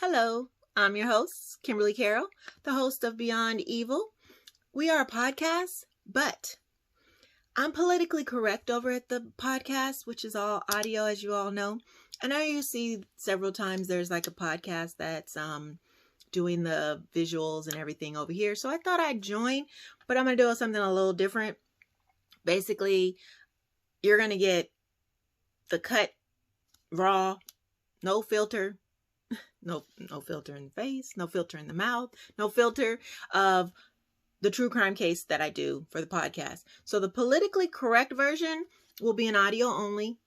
Hello, I'm your host, Kimberly Carroll, the host of Beyond Evil. We are a podcast, but I'm politically correct over at the podcast, which is all audio, as you all know. And I you see several times there's like a podcast that's doing the visuals and everything over here. So I thought I'd join, but I'm going to do something a little different. Basically, you're going to get the cut raw, no filter. No filter in the face, no filter in the mouth, no filter of the true crime case that I do for the podcast. So the politically correct version will be an audio only.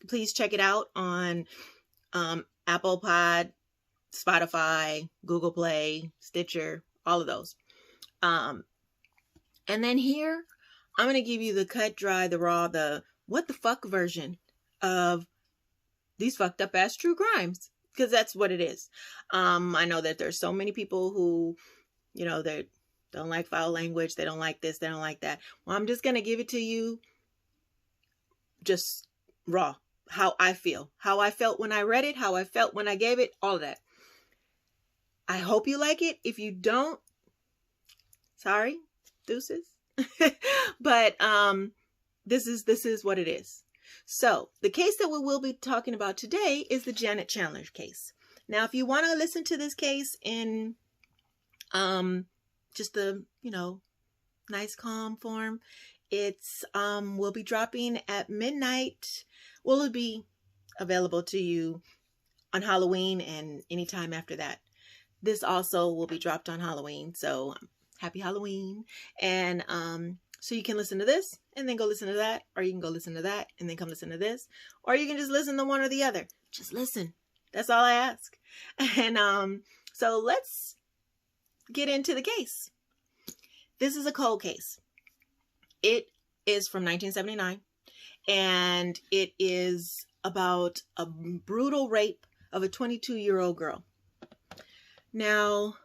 Please check it out on Apple Pod, Spotify, Google Play, Stitcher, all of those. And then here, I'm going to give you the cut, dry, the raw, the what the fuck version of these fucked up ass true crimes. Because that's what it is. I know that there's so many people who, they don't like foul language. They don't like this. They don't like that. Well, I'm just going to give it to you just raw. How I feel. How I felt when I read it. How I felt when I gave it. All of that. I hope you like it. If you don't, sorry. Deuces. But this is what it is. So, the case that we will be talking about today is the Janet Chandler case. Now, if you want to listen to this case in just the, nice calm form, it's will be dropping at midnight. Well, it'll be available to you on Halloween and anytime after that. This also will be dropped on Halloween, so happy Halloween. And so you can listen to this and then go listen to that, or you can go listen to that and then come listen to this, or you can just listen to one or the other. Just listen. That's all I ask. And so let's get into the case. This is a cold case. It is from 1979, and it is about a brutal rape of a 22-year-old girl. Now,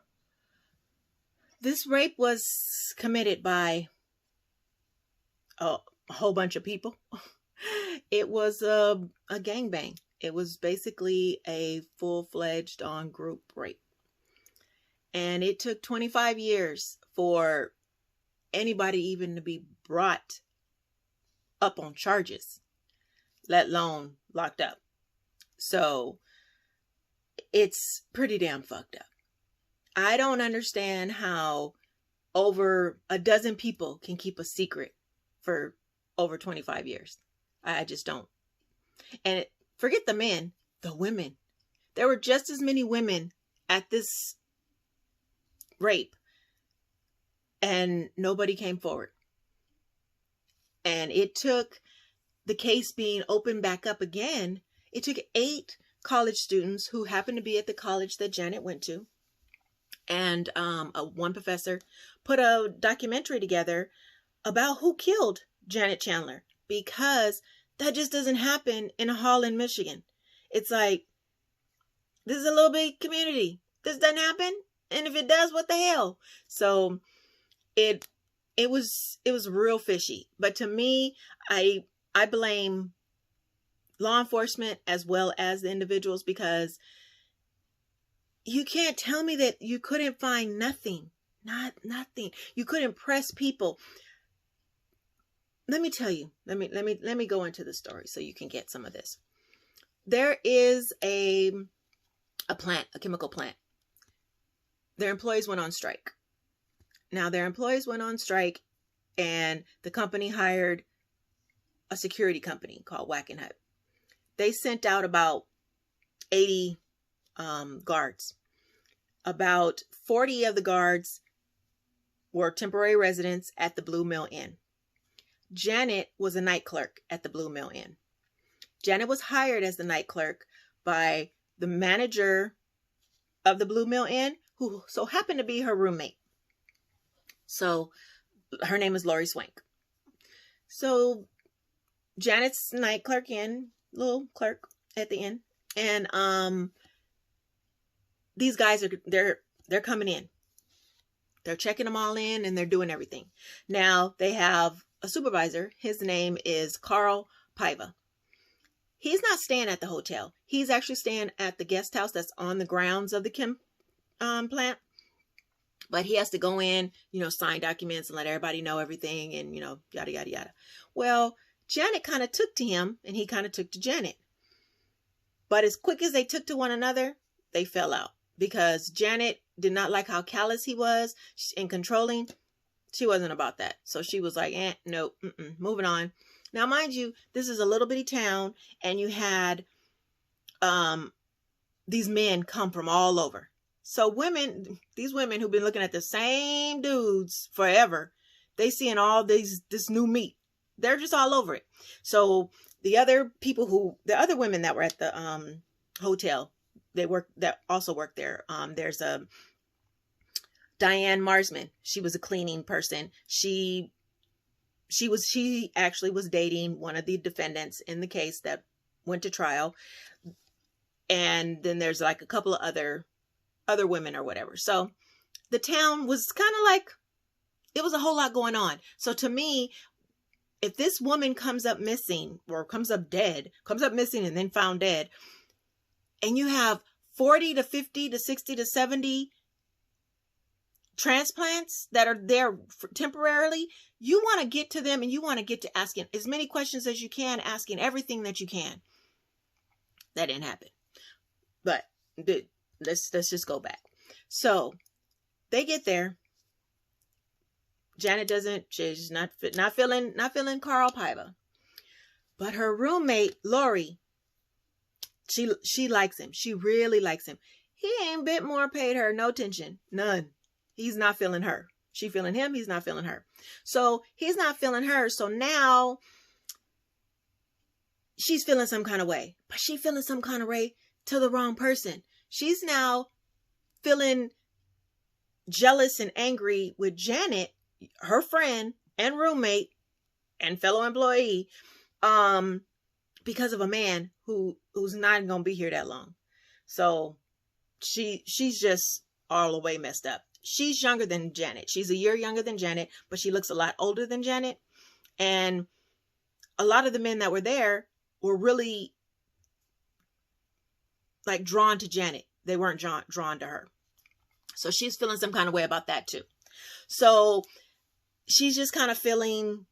this rape was committed by a whole bunch of people. It was a gangbang. It was basically a full-fledged on group rape. And it took 25 years for anybody even to be brought up on charges, let alone locked up. So it's pretty damn fucked up. I don't understand how over a dozen people can keep a secret for over 25 years. I just don't. And forget the men, the women. There were just as many women at this rape, and nobody came forward. And it took the case being opened back up again. It took 8 college students who happened to be at the college that Janet went to. And one professor put a documentary together about who killed Janet Chandler, because that just doesn't happen in a Holland, Michigan. It's like, this is a little big community. This doesn't happen. And if it does, what the hell? So it was real fishy. But to me, I blame law enforcement as well as the individuals, because you can't tell me that you couldn't find nothing. Nothing. You couldn't press people. Let me tell you. Let me go into the story so you can get some of this. There is a plant, a chemical plant. Their employees went on strike. Now, their employees went on strike, and the company hired a security company called Wackenhut. They sent out about 80 guards. About 40 of the guards were temporary residents at the Blue Mill Inn. Janet was a night clerk at the Blue Mill Inn. Janet was hired as the night clerk by the manager of the Blue Mill Inn, who so happened to be her roommate. So her name is Lori Swank. So Janet's night clerk in, little clerk at the inn. And these guys they're coming in. They're checking them all in, and they're doing everything. Now they have a supervisor. His name is Carl Paiva. He's not staying at the hotel. He's actually staying at the guest house that's on the grounds of the chem plant. But he has to go in, sign documents and let everybody know everything and, yada, yada, yada. Well, Janet kind of took to him and he kind of took to Janet. But as quick as they took to one another, they fell out because Janet did not like how callous he was and controlling. She wasn't about that. So she was like, nope, moving on. Now, mind you, this is a little bitty town and you had these men come from all over. So these women who've been looking at the same dudes forever, they seeing all this new meat. They're just all over it. So the other women that were at the hotel, that also worked there. There's a Diane Marsman. She was a cleaning person. She actually was dating one of the defendants in the case that went to trial. And then there's like a couple of other women or whatever. So the town was kind of like, it was a whole lot going on. So to me, if this woman comes up missing or comes up missing and then found dead, and you have 40 to 50 to 60 to 70 transplants that are there temporarily, you want to get to them and you want to get to asking as many questions as you can, asking everything that you can. That didn't happen. But let's just go back. So they get there. Janet she's not feeling Carl Piva. But her roommate, Lori, she likes him. She really likes him. He ain't bit more paid her no attention. None. He's not feeling her. She feeling him. He's not feeling her. So he's not feeling her. So now she's feeling some kind of way. But she's feeling some kind of way to the wrong person. She's now feeling jealous and angry with Janet, her friend and roommate and fellow employee, because of a man who's not going to be here that long. So she's just all the way messed up. She's younger than Janet. She's a year younger than Janet, but she looks a lot older than Janet. And a lot of the men that were there were really like drawn to Janet. They weren't drawn to her. So she's feeling some kind of way about that too. So she's just kind of feeling,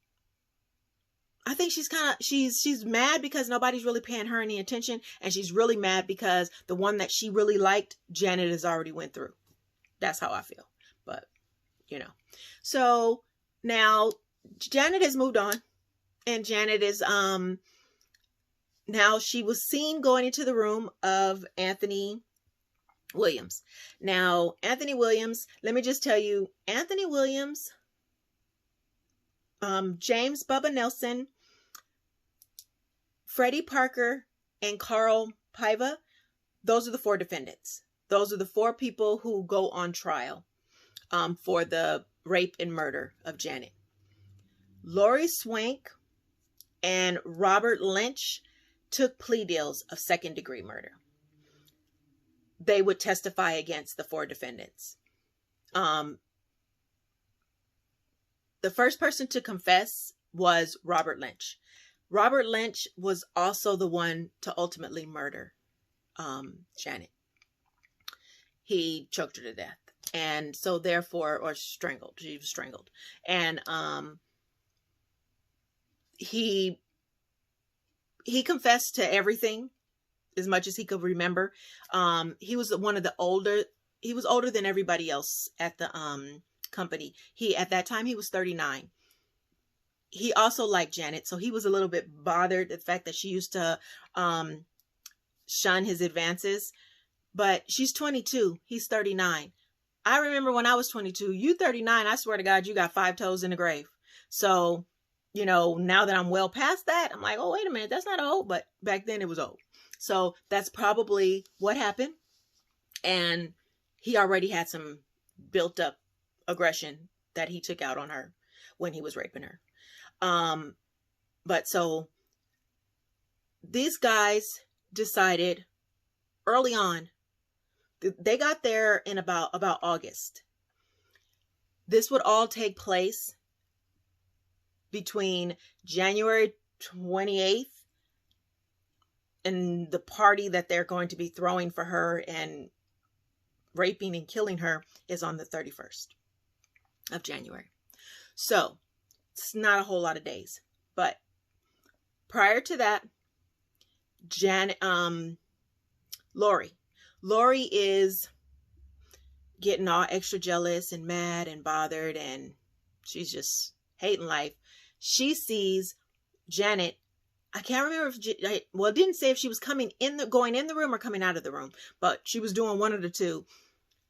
I think she's mad because nobody's really paying her any attention. And she's really mad because the one that she really liked, Janet has already went through. That's how I feel. But, so now Janet has moved on and Janet is, now she was seen going into the room of Anthony Williams. Now, Anthony Williams, let me just tell you, Anthony Williams, James Bubba Nelson, Freddie Parker, and Carl Piva, those are the 4 defendants. Those are the 4 people who go on trial for the rape and murder of Janet. Lori Swank and Robert Lynch took plea deals of second-degree murder. They would testify against the 4 defendants. The first person to confess was Robert Lynch. Robert Lynch was also the one to ultimately murder Janet. He choked her to death. And so therefore, or strangled. She was strangled. And he confessed to everything as much as he could remember. He was he was older than everybody else at the company. At that time, he was 39. He also liked Janet, so he was a little bit bothered at the fact that she used to shun his advances. But she's 22. He's 39. I remember when I was 22. You 39, I swear to God, you got 5 toes in the grave. So, now that I'm well past that, I'm like, oh, wait a minute, that's not old. But back then it was old. So that's probably what happened. And he already had some built up aggression that he took out on her when he was raping her. But so these guys decided early on, they got there in about August. This would all take place between January 28th and the party that they're going to be throwing for her and raping and killing her is on the 31st of January. So it's not a whole lot of days, but prior to that, Lori is getting all extra jealous and mad and bothered, and she's just hating life. She sees Janet. I can't remember if, it didn't say if she was going in the room or coming out of the room, but she was doing one of the two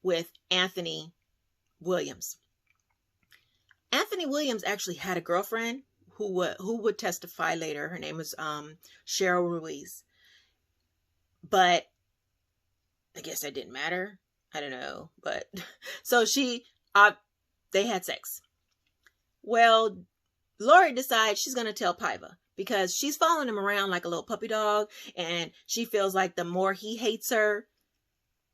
with Anthony Williams. Anthony Williams actually had a girlfriend who would testify later. Her name was Cheryl Ruiz. But I guess that didn't matter. I don't know. But so they had sex. Well, Lori decides she's going to tell Paiva because she's following him around like a little puppy dog. And she feels like the more he hates her,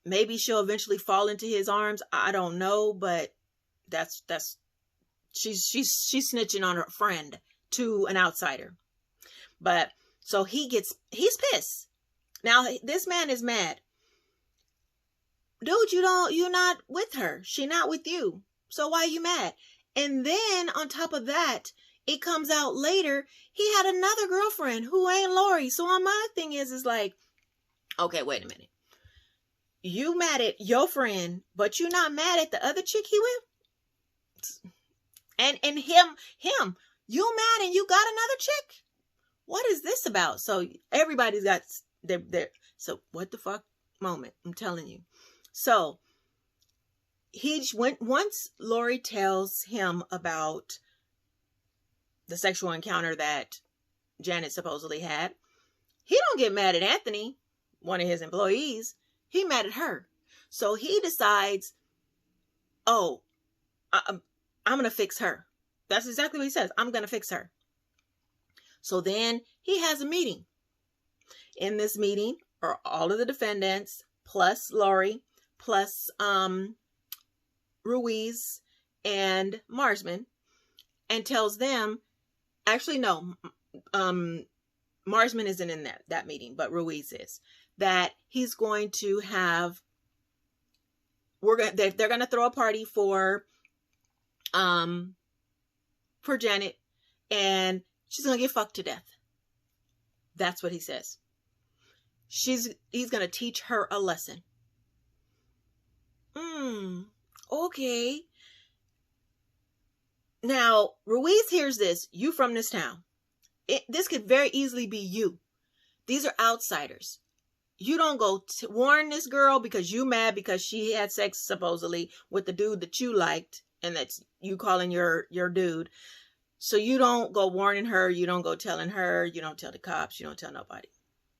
maybe she'll eventually fall into his arms. I don't know. But she's snitching on her friend to an outsider. But so he's pissed. Now this man is mad. Dude, you're not with her. She not with you. So why are you mad? And then on top of that, it comes out later, he had another girlfriend who ain't Lori. So on my thing is like, okay, wait a minute. You mad at your friend, but you're not mad at the other chick he with? And him, you mad and you got another chick? What is this about? So everybody's got their so what the fuck moment, I'm telling you. So once Lori tells him about the sexual encounter that Janet supposedly had, he don't get mad at Anthony, one of his employees. He mad at her. So he decides, oh, I'm going to fix her. That's exactly what he says. I'm going to fix her. So then he has a meeting. In this meeting are all of the defendants, plus Lori, plus Ruiz and Marsman, and tells them, actually no, Marsman isn't in that meeting, but Ruiz is, that he's going to have, they're going to throw a party for Janet, and she's going to get fucked to death. That's what he says. He's going to teach her a lesson. Okay. Now, Ruiz hears this. You from this town. This could very easily be you. These are outsiders. You don't go warn this girl because you mad because she had sex supposedly with the dude that you liked, and that's you calling your dude. So you don't go warning her. You don't go telling her. You don't tell the cops. You don't tell nobody.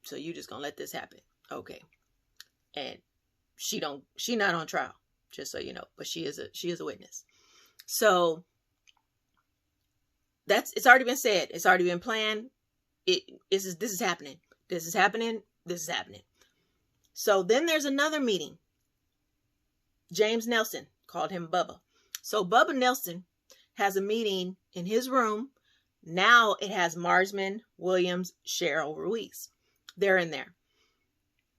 So you just gonna let this happen. Okay. And she not on trial, just so you know, but she is a witness. So it's already been said. It's already been planned. This is happening. This is happening. This is happening. So then there's another meeting. James Nelson, called him Bubba. So Bubba Nelson has a meeting in his room. Now it has Marsman, Williams, Cheryl, Ruiz. They're in there.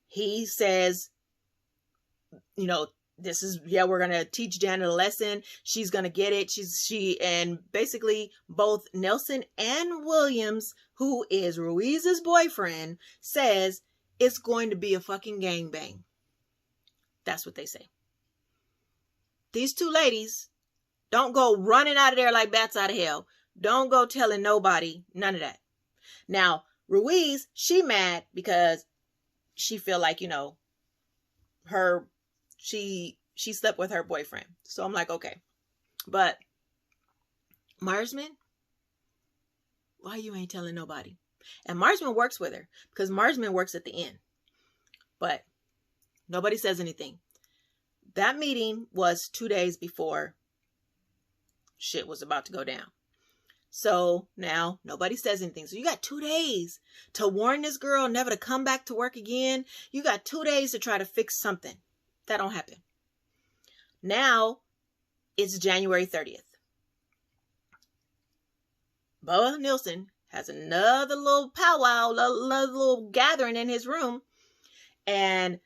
He says, we're going to teach Janet a lesson. She's going to get it. And basically both Nelson and Williams, who is Ruiz's boyfriend, says it's going to be a fucking gangbang. That's what they say. These two ladies don't go running out of there like bats out of hell. Don't go telling nobody, none of that. Now, Ruiz, she mad because she feel like, she slept with her boyfriend. So I'm like, okay. But Marsman, why you ain't telling nobody? And Marsman works with her because Marsman works at the inn. But nobody says anything. That meeting was 2 days before shit was about to go down. So now nobody says anything. So you got 2 days to warn this girl never to come back to work again. You got 2 days to try to fix something. That don't happen. Now it's January 30th. Bubba Nelson has another little powwow, another little gathering in his room. And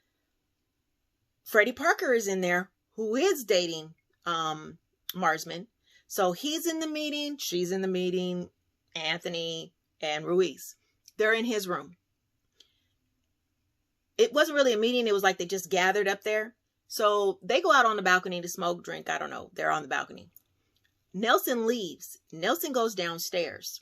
Freddie Parker is in there, who is dating Marsman. So he's in the meeting, she's in the meeting, Anthony and Ruiz. They're in his room. It wasn't really a meeting. It was like they just gathered up there. So they go out on the balcony to smoke, drink. I don't know. They're on the balcony. Nelson leaves. Nelson goes downstairs.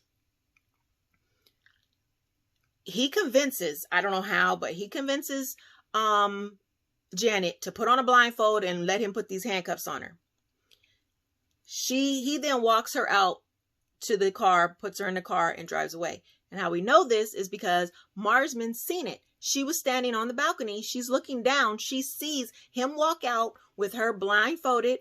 He convinces, I don't know how, but he convinces Janet to put on a blindfold and let him put these handcuffs on her. He then walks her out to the car, puts her in the car, and drives away. And how we know this is because Marsman's seen it. She was standing on the balcony. She's looking down. She sees him walk out with her blindfolded,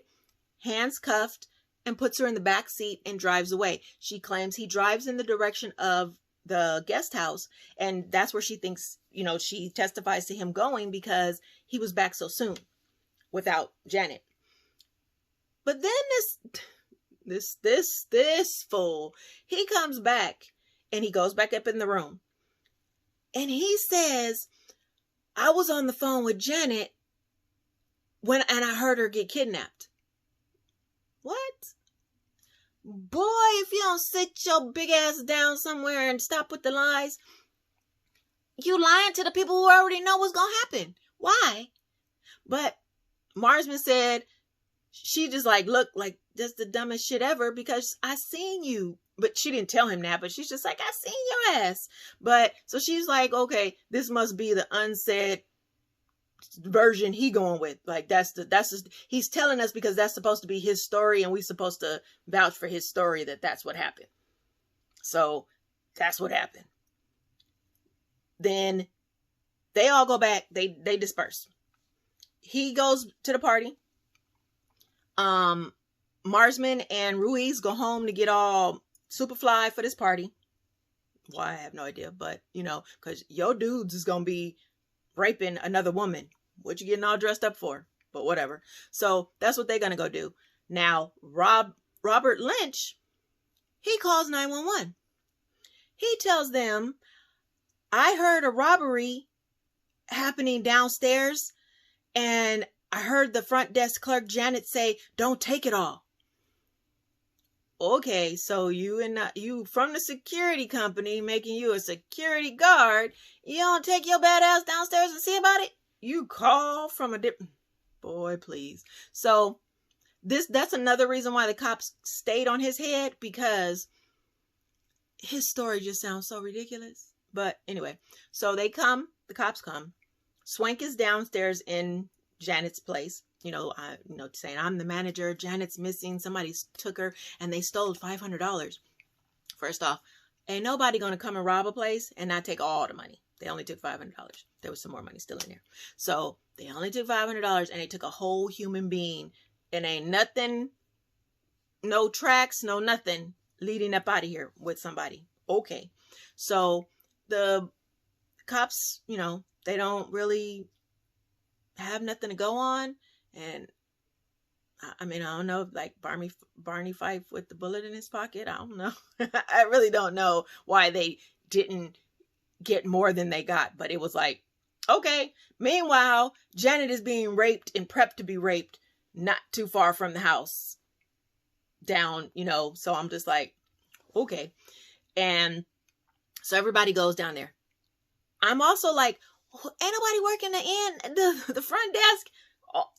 hands cuffed, and puts her in the back seat and drives away. She claims he drives in the direction of the guest house, and that's where she thinks, she testifies to him going because he was back so soon without Janet. But then this fool, he comes back and he goes back up in the room and he says, I was on the phone with Janet and I heard her get kidnapped. What? Boy, if you don't sit your big ass down somewhere and stop with the lies, you lying to the people who already know what's going to happen. Why? But Marsman said, she just look like that's the dumbest shit ever because I seen you. But she didn't tell him that, but she's just like, I seen your ass. But so she's like, okay, this must be the unsaid version he going with. Like that's just, he's telling us because that's supposed to be his story and we supposed to vouch for his story that's what happened. So that's what happened. Then they all go back. They disperse. He goes to the party. Marsman and Ruiz go home to get all super fly for this party. Why, I have no idea, but because your dudes is gonna be raping another woman. What you getting all dressed up for? But whatever. So that's what they're gonna go do. Now, Robert Lynch, he calls 911. He tells them, I heard a robbery happening downstairs, and I heard the front desk clerk Janet say, don't take it all. Okay, so you from the security company making you a security guard, you don't take your bad ass downstairs and see about it? You call from a different... Boy, please. So that's another reason why the cops stayed on his head, because his story just sounds so ridiculous. But anyway, so the cops come. Swank is downstairs in Janet's place. Saying, I'm the manager, Janet's missing, somebody took her, and they stole $500. First off, ain't nobody gonna come and rob a place and not take all the money. They only took $500. There was some more money still in there. So they only took $500 and they took a whole human being. And ain't nothing, no tracks, no nothing leading up out of here with somebody. Okay. So the cops, they don't really have nothing to go on. And I don't know, like Barney Fife with the bullet in his pocket. I don't know. I really don't know why they didn't get more than they got. But it was like, okay. Meanwhile, Janet is being raped and prepped to be raped not too far from the house down, So I'm just like, okay. And so everybody goes down there. I'm also like, ain't nobody working the front desk?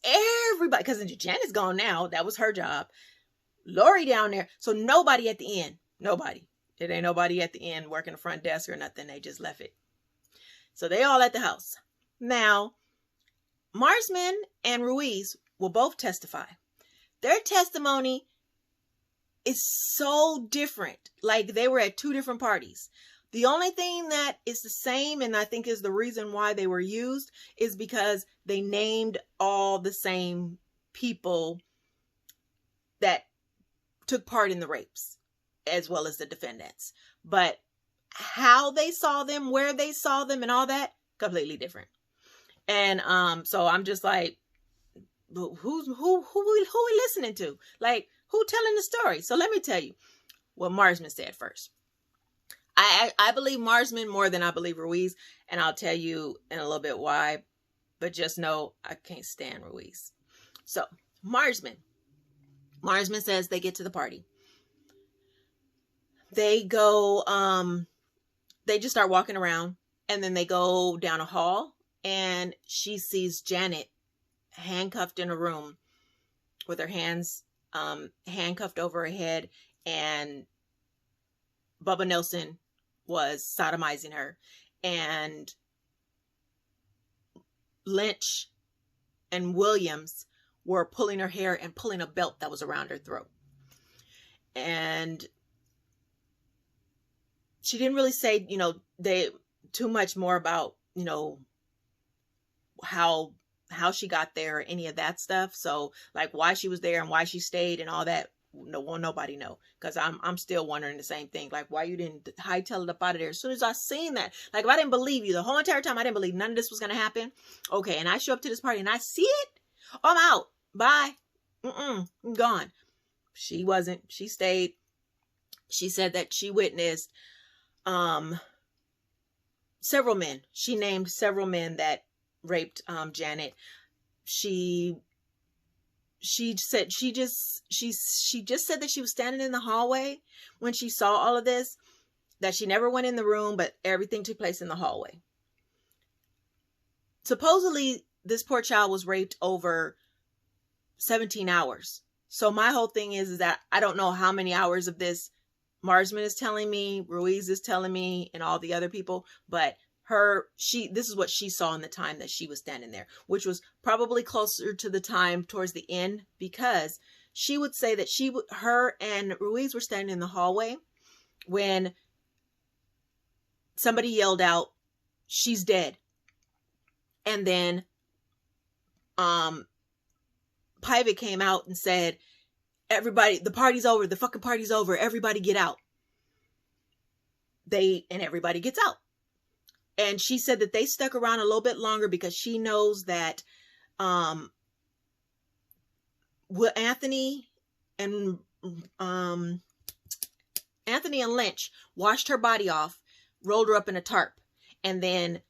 Everybody, because Janet's gone now. That was her job. Lori down there. So nobody at the end. Nobody. It ain't nobody at the end working the front desk or nothing. They just left it. So they all at the house. Now, Marsman and Ruiz will both testify. Their testimony is so different. Like they were at two different parties. The only thing that is the same, and I think is the reason why they were used, is because they named all the same people that took part in the rapes, as well as the defendants. But how they saw them, where they saw them, and all that, completely different. And so I'm just like, who we listening to? Like, who telling the story? So let me tell you what Marsman said first. I believe Marsman more than I believe Ruiz, and I'll tell you in a little bit why, but just know I can't stand Ruiz. So Marsman says they get to the party. They go, they just start walking around, and then they go down a hall, and she sees Janet handcuffed in a room with her hands handcuffed over her head, and Bubba Nelson was sodomizing her, and Lynch and Williams were pulling her hair and pulling a belt that was around her throat. And she didn't really say, you know, too much more about, you know, how she got there or any of that stuff. So like why she was there and why she stayed and all that, nobody know. Because I'm still wondering the same thing. Like why you didn't hightail it up out of there as soon as I seen that. Like if I didn't believe you the whole entire time, I didn't believe none of this was gonna happen. Okay, and I show up to this party and I see it. I'm out. Bye. I'm gone. She wasn't. She stayed. She said that she witnessed several men. She named several men that raped Janet. She said she just said that she was standing in the hallway when she saw all of this, that she never went in the room, but everything took place in the hallway. Supposedly this poor child was raped over 17 hours. So my whole thing is that I don't know how many hours of this Marsman is telling me, Ruiz is telling me, and all the other people, but this is what she saw in the time that she was standing there, which was probably closer to the time towards the end, because she would say that her and Ruiz were standing in the hallway when somebody yelled out, "She's dead." And then Pivot came out and said, "Everybody, the party's over. The fucking party's over. Everybody get out." And everybody gets out. And she said that they stuck around a little bit longer because she knows that Anthony and Lynch washed her body off, rolled her up in a tarp, and then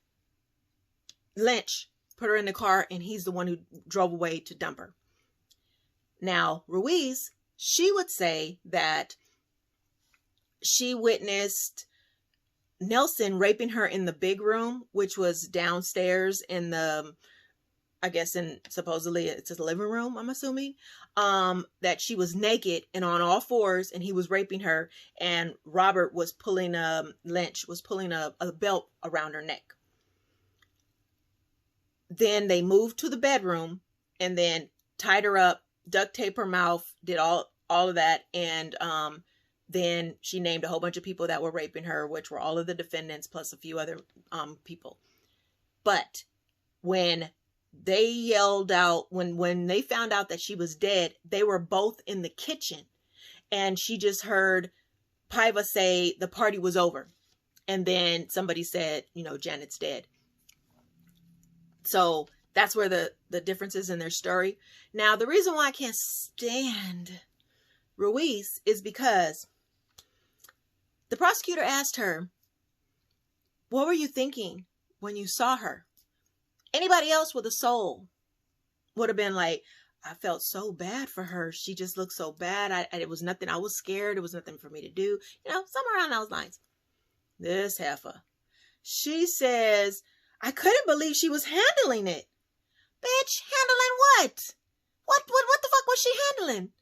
Lynch put her in the car, and he's the one who drove away to dump her. Now, Ruiz, she would say that she witnessed Nelson raping her in the big room, which was downstairs in the, I guess supposedly it's a living room, I'm assuming, that she was naked and on all fours and he was raping her, and Robert was pulling, Lynch was pulling a belt around her neck. Then they moved to the bedroom and then tied her up, duct tape her mouth, did all of that, and then she named a whole bunch of people that were raping her, which were all of the defendants plus a few other people. But when they yelled out, when they found out that she was dead, they were both in the kitchen, and she just heard Paiva say the party was over, and then somebody said, you know, Janet's dead. So that's where the difference is in their story. Now, the reason why I can't stand Ruiz is because the prosecutor asked her, "What were you thinking when you saw her?" Anybody else with a soul would have been like, "I felt so bad for her. She just looked so bad. It was nothing. I was scared. It was nothing for me to do." You know, somewhere around those lines. This heifer, she says, "I couldn't believe she was handling it." Bitch, handling what? What the fuck was she handling?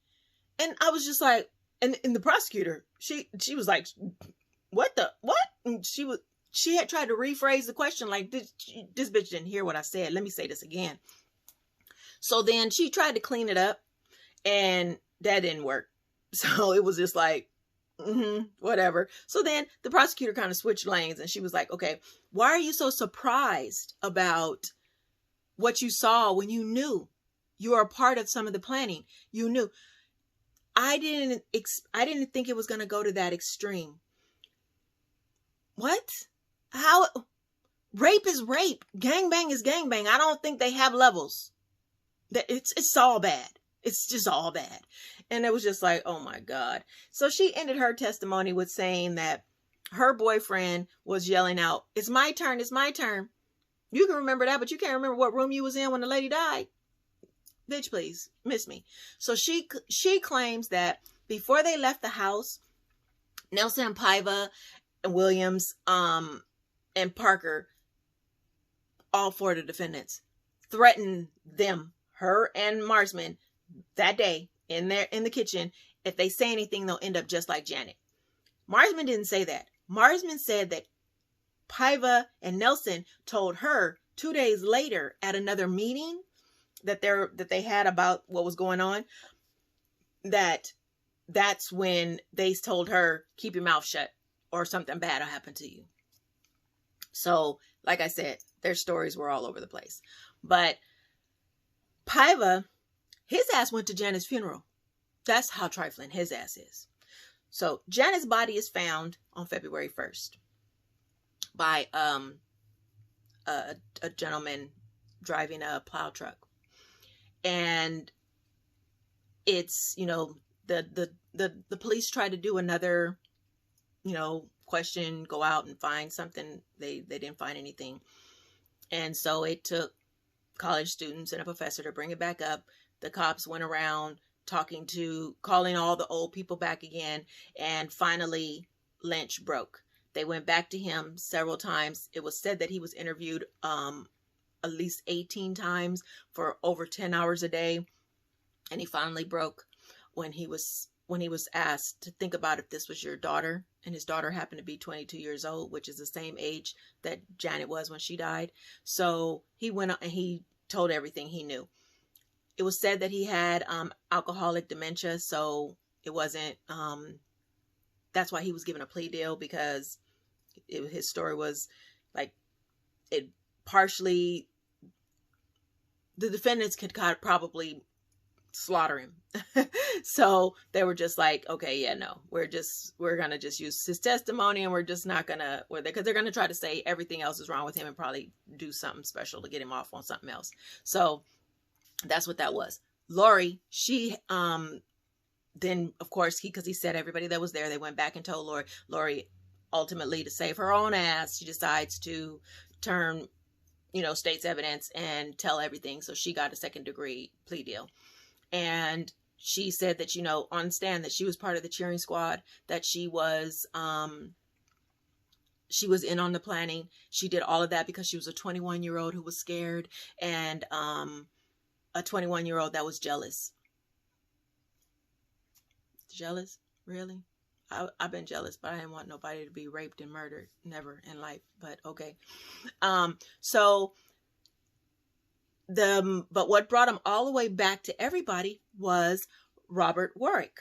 And I was just like, and the prosecutor, she was like, what? And she had tried to rephrase the question like, this bitch didn't hear what I said. Let me say this again. So then she tried to clean it up, and that didn't work. So it was just like, whatever. So then the prosecutor kind of switched lanes, and she was like, "Okay, why are you so surprised about what you saw when you knew you were a part of some of the planning? You knew." I didn't think it was going to go to that extreme. What? How? Rape is rape. Gangbang is gangbang. I don't think they have levels. It's all bad. It's just all bad. And it was just like, oh my God. So she ended her testimony with saying that her boyfriend was yelling out, "It's my turn, it's my turn." You can remember that, but you can't remember what room you was in when the lady died. Bitch, please, miss me. So she claims that before they left the house, Nelson and Paiva and Williams and Parker, all four of the defendants, threatened them, her and Marsman, that day in the kitchen. If they say anything, they'll end up just like Janet. Marsman didn't say that. Marsman said that Paiva and Nelson told her 2 days later at another meeting that they had about what was going on, that's when they told her, keep your mouth shut or something bad will happen to you. So, like I said, their stories were all over the place. But Paiva, his ass went to Janet's funeral. That's how trifling his ass is. So Janet's body is found on February 1st by a gentleman driving a plow truck. And it's, you know, the police tried to do another, you know, question, go out and find something. They didn't find anything. And so it took college students and a professor to bring it back up. The cops went around calling all the old people back again. And finally, Lynch broke. They went back to him several times. It was said that he was interviewed at least 18 times for over 10 hours a day. And he finally broke when he was asked to think about if this was your daughter. And his daughter happened to be 22 years old, which is the same age that Janet was when she died. So he went on and he told everything he knew. It was said that he had alcoholic dementia. So it wasn't, that's why he was given a plea deal, because his story was like, it partially, the defendants could probably slaughter him. So they were just like, okay, yeah, no, we're going to just use his testimony, and we're just not going to, because they're going to try to say everything else is wrong with him and probably do something special to get him off on something else. So that's what that was. Lori, she, then of course, because he said everybody that was there, they went back and told Lori. Lori, ultimately, to save her own ass, she decides to turn, you know, state's evidence and tell everything. So she got a second-degree plea deal. And she said that, you know, on stand, that she was part of the cheering squad, that she was in on the planning. She did all of that because she was a 21-year-old who was scared, and a 21-year-old that was jealous. Jealous? Really? I've been jealous, but I didn't want nobody to be raped and murdered. Never in life, but okay. But what brought him all the way back to everybody was Robert Warwick.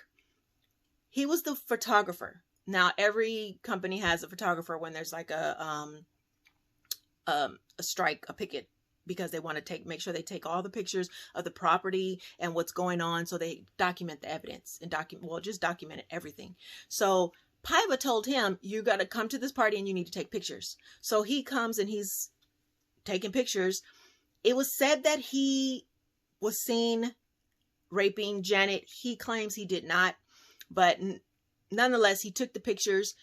He was the photographer. Now, every company has a photographer when there's like a strike, a picket, because they want to make sure they take all the pictures of the property and what's going on, so they document the evidence and just document everything. So Paiva told him, you got to come to this party and you need to take pictures. So he comes and he's taking pictures. It was said that he was seen raping Janet. He claims he did not, but nonetheless, he took the pictures.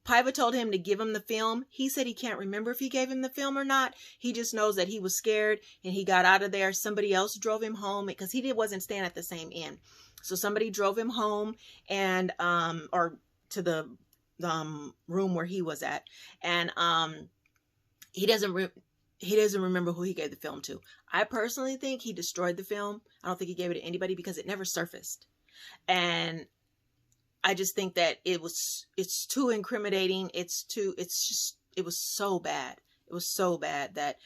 Paiva told him to give him the film. He said he can't remember if he gave him the film or not. He just knows that he was scared and he got out of there. Somebody else drove him home because he wasn't staying at the same inn. So somebody drove him home and, or to the room where he was at. And he doesn't remember who he gave the film to. I personally think he destroyed the film. I don't think he gave it to anybody because it never surfaced. And I just think that it's too incriminating. It was so bad. It was so bad that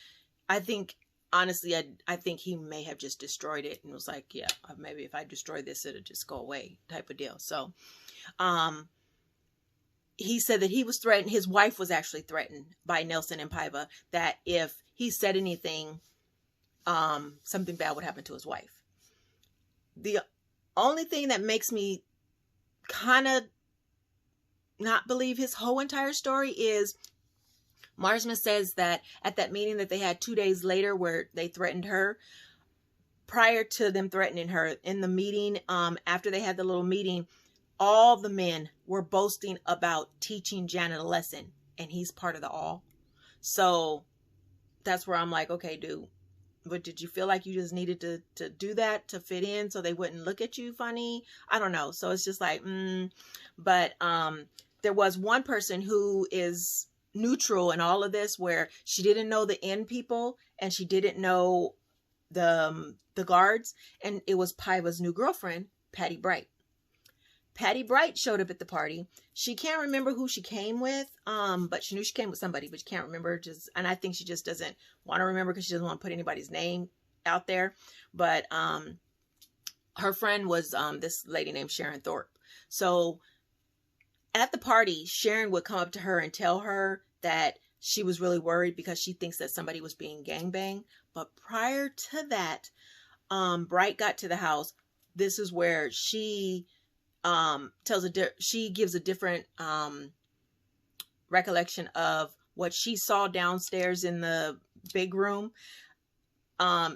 I think, honestly, I think he may have just destroyed it and was like, yeah, maybe if I destroy this, it'll just go away type of deal. So, he said that he was threatened. His wife was actually threatened by Nelson and Paiva that if he said anything, something bad would happen to his wife. The only thing that makes me kind of not believe his whole entire story is Marsman says that at that meeting that they had 2 days later where they threatened her, prior to them threatening her, in the meeting, after they had the little meeting, all the men were boasting about teaching Janet a lesson, and he's part of the all. So that's where I'm like, okay, dude, but did you feel like you just needed to do that to fit in so they wouldn't look at you funny? I don't know. So it's just like, but there was one person who is neutral in all of this, where she didn't know the end people and she didn't know the guards, and it was Piva's new girlfriend, Patty Bright. Patty Bright showed up at the party. She can't remember who she came with, but she knew she came with somebody, but she can't remember. And I think she just doesn't want to remember because she doesn't want to put anybody's name out there. But her friend was this lady named Sharon Thorpe. So at the party, Sharon would come up to her and tell her that she was really worried because she thinks that somebody was being gangbanged. But prior to that, Bright got to the house. This is where she she gives a different recollection of what she saw downstairs in the big room.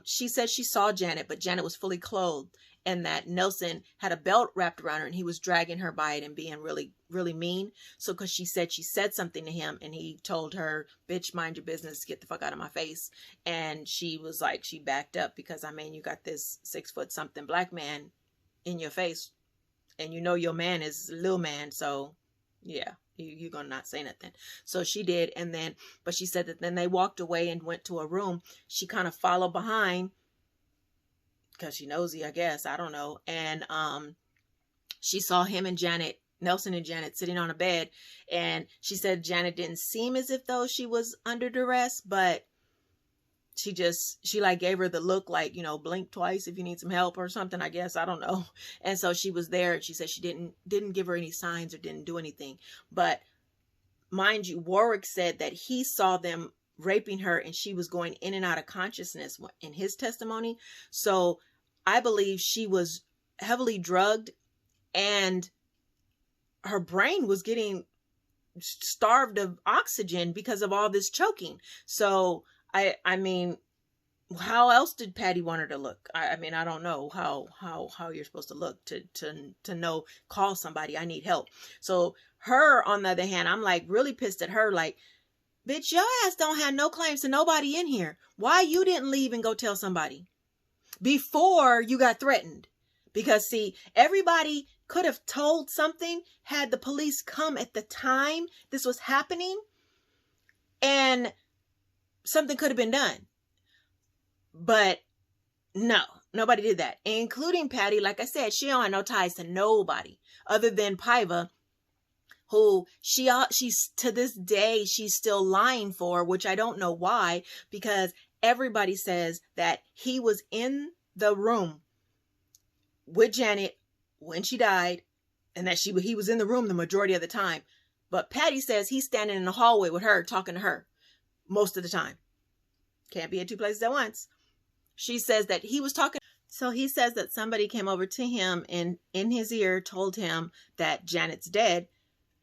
She said she saw Janet, but Janet was fully clothed, and that Nelson had a belt wrapped around her and he was dragging her by it and being really, really mean. So, because she said something to him and he told her, bitch, mind your business, get the fuck out of my face. And she was like, she backed up because, I mean, you got this 6 foot something black man in your face and you know your man is a little man. So yeah, you're gonna not say nothing. So she did. And then, but she said that then they walked away and went to a room. She kind of followed behind because she nosy, I guess. I don't know. And she saw him and Janet, Nelson and Janet, sitting on a bed. And she said Janet didn't seem as if though she was under duress, but she like gave her the look like, you know, blink twice if you need some help or something, I guess. I don't know. And so she was there, and she said she didn't give her any signs or didn't do anything. But mind you, Warwick said that he saw them raping her and she was going in and out of consciousness in his testimony. So I believe she was heavily drugged and her brain was getting starved of oxygen because of all this choking. So I mean, how else did Patty want her to look? I mean, I don't know how you're supposed to look to know, call somebody, I need help. So her, on the other hand, I'm like really pissed at her. Like, bitch, your ass don't have no claims to nobody in here. Why you didn't leave and go tell somebody before you got threatened? Because see, everybody could have told something had the police come at the time this was happening, and something could have been done. But no, nobody did that, including Patty. Like I said, she don't have no ties to nobody other than Piva, who she's to this day, she's still lying for, which I don't know why, because everybody says that he was in the room with Janet when she died, and that he was in the room the majority of the time. But Patty says he's standing in the hallway with her, talking to her most of the time. Can't be at two places at once. She says that he was talking. So he says that somebody came over to him and in his ear told him that Janet's dead.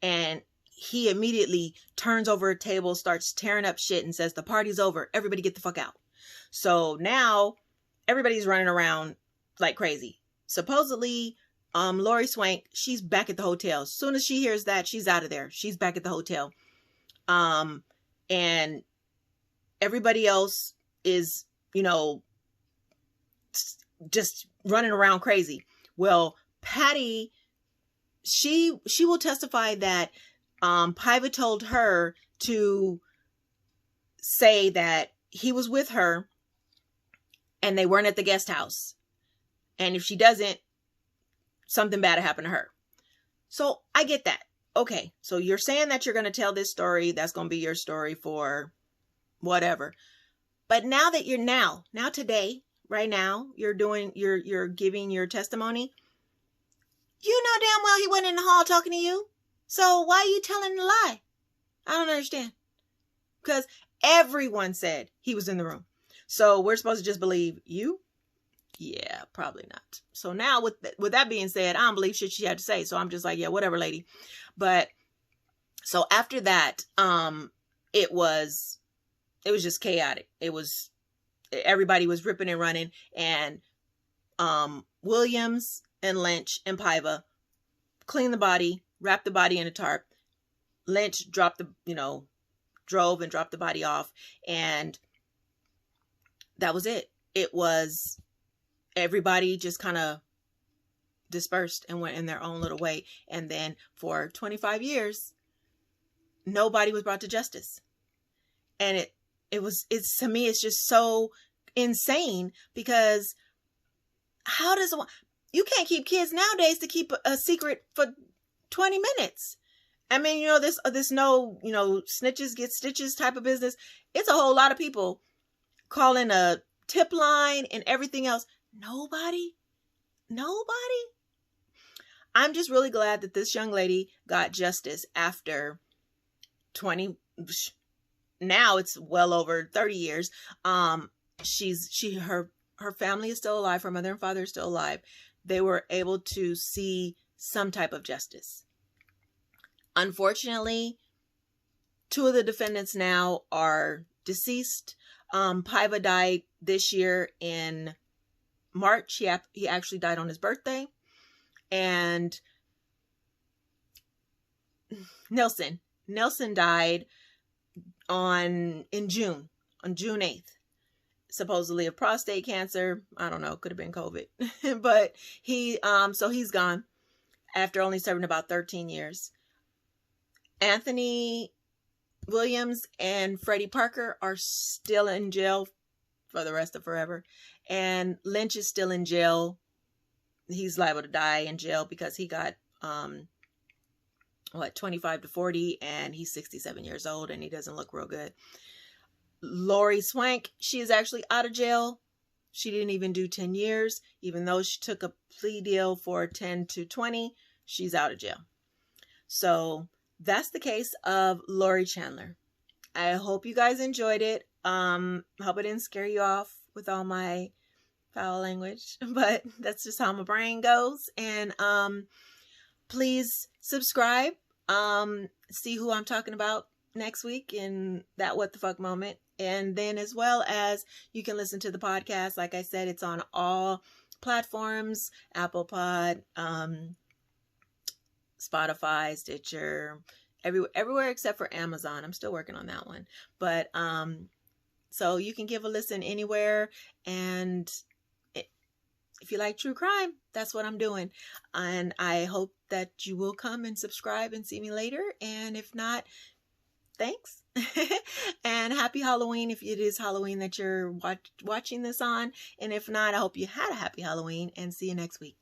And he immediately turns over a table, starts tearing up shit and says, the party's over. Everybody get the fuck out. So now everybody's running around like crazy. Supposedly, Lori Swank, she's back at the hotel. As soon as she hears that, she's out of there. She's back at the hotel. And everybody else is, you know, just running around crazy. Well, Patty, she will testify that Piva told her to say that he was with her and they weren't at the guest house. And if she doesn't, something bad will happen to her. So I get that. Okay, so you're saying that you're going to tell this story. That's going to be your story for whatever. But now that you're now today, right now, you're giving your testimony. You know damn well he went in the hall talking to you. So why are you telling a lie? I don't understand. Because everyone said he was in the room. So we're supposed to just believe you? Yeah, probably not. So now with that being said, I don't believe shit she had to say. So I'm just like, yeah, whatever, lady. But so after that, it was just chaotic. Everybody was ripping and running, and Williams and Lynch and Piva cleaned the body, wrapped the body in a tarp. Lynch dropped drove and dropped the body off, and that was it. It was, everybody just kind of dispersed and went in their own little way. And then for 25 years, nobody was brought to justice. And it's to me, it's just so insane, because how does you can't keep kids nowadays to keep a secret for 20 minutes. I mean, this no, snitches get stitches type of business. It's a whole lot of people calling a tip line and everything else. Nobody. I'm just really glad that this young lady got justice after 20, now it's well over 30 years. Her family is still alive. Her mother and father are still alive. They were able to see some type of justice. Unfortunately, 2 of the defendants now are deceased. Paiva died this year in March. He actually died on his birthday. And Nelson died on June 8th. Supposedly of prostate cancer. I don't know, could have been COVID. But so he's gone after only serving about 13 years. Anthony Williams and Freddie Parker are still in jail for the rest of forever. And Lynch is still in jail. He's liable to die in jail because he got 25 to 40, and he's 67 years old, and he doesn't look real good. Lori Swank, she is actually out of jail. She didn't even do 10 years. Even though she took a plea deal for 10 to 20, she's out of jail. So that's the case of Lori Chandler. I hope you guys enjoyed it. Hope it didn't scare you off with all my foul language, but that's just how my brain goes. And please subscribe. See who I'm talking about next week in that What the Fuck moment. And then as well as you can listen to the podcast. Like I said, it's on all platforms, Apple Pod, Spotify, Stitcher, everywhere except for Amazon. I'm still working on that one. But so you can give a listen anywhere. And if you like true crime, that's what I'm doing. And I hope that you will come and subscribe and see me later. And if not, thanks. And happy Halloween if it is Halloween that you're watching this on. And if not, I hope you had a happy Halloween, and see you next week.